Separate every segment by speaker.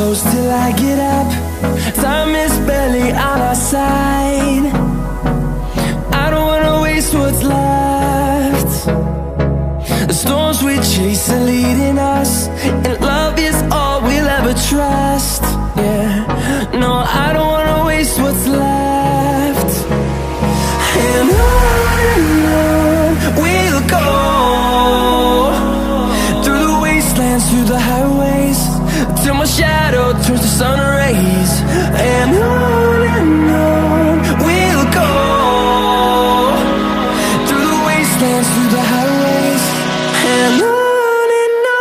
Speaker 1: close till I get up. Time is barely on our side. I don't wanna waste what's left. The storms we chase are leading us, and love is all we'll ever trust. Yeah, no, I don't wanna waste what's left. And on we'll go, through the wastelands, through the highways, till my shadow turns to sun rays. And on we'll go, through the wastelands, through the highways, and on we'll go.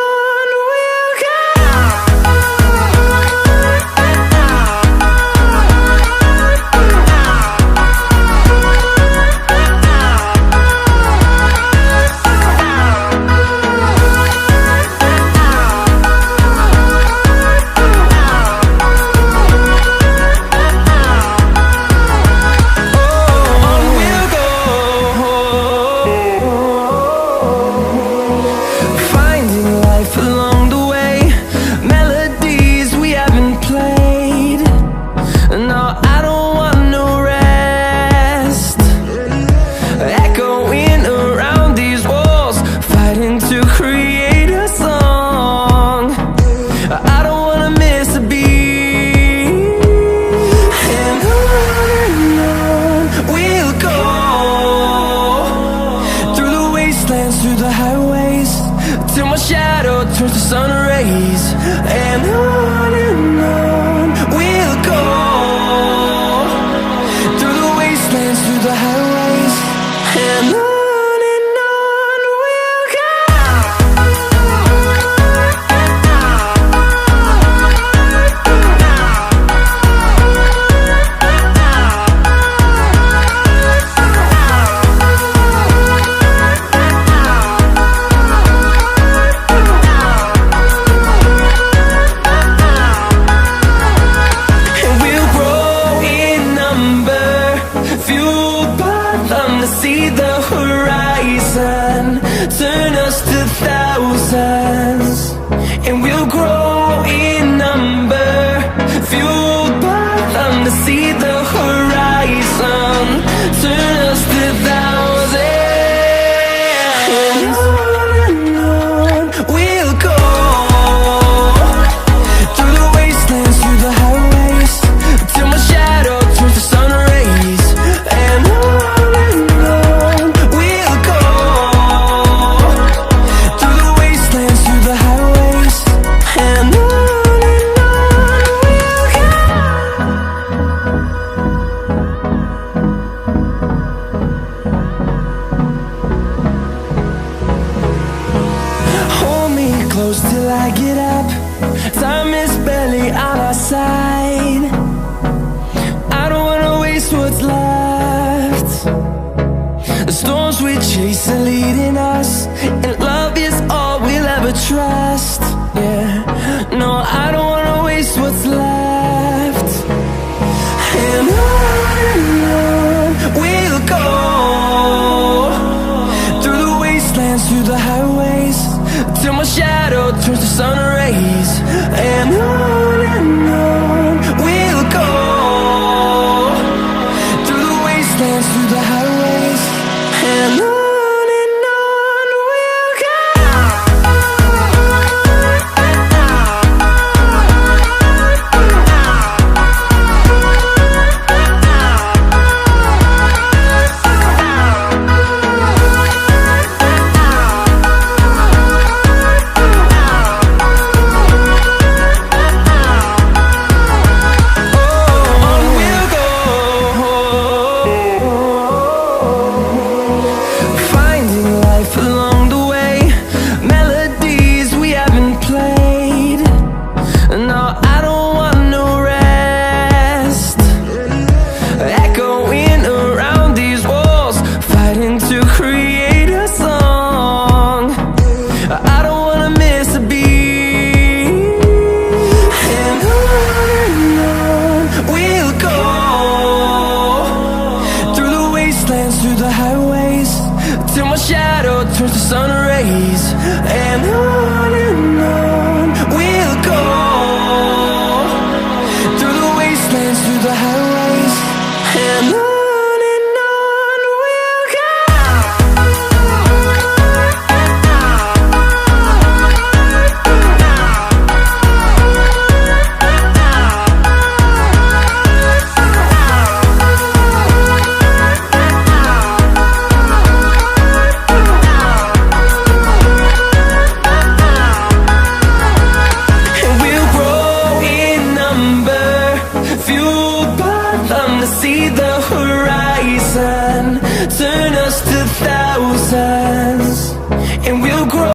Speaker 1: Through the highways, till my shadow turns to sun rays. And on we'll go, through the wastelands, through the highways, and on we'll go. See the horizon, turn us to thousands, and we'll grow in number, fueled by them to see the horizon, turn us to thousands. And on we'll go, through the wastelands, through the highways, till my shadow turns to sun rays. And close till I get up. Time is barely on our side. I don't wanna waste what's left. The storms we chase are leading us, and love is all we'll ever trust. Yeah, no, I don't wanna waste what's left. And on we'll go, through the wastelands, through the highways, till my shadow turns to sun rays. And on we'll go, through the wastelands, through the highways, and on we'll go. turns to sun rays, and on we'll go. wastelands through the highways, and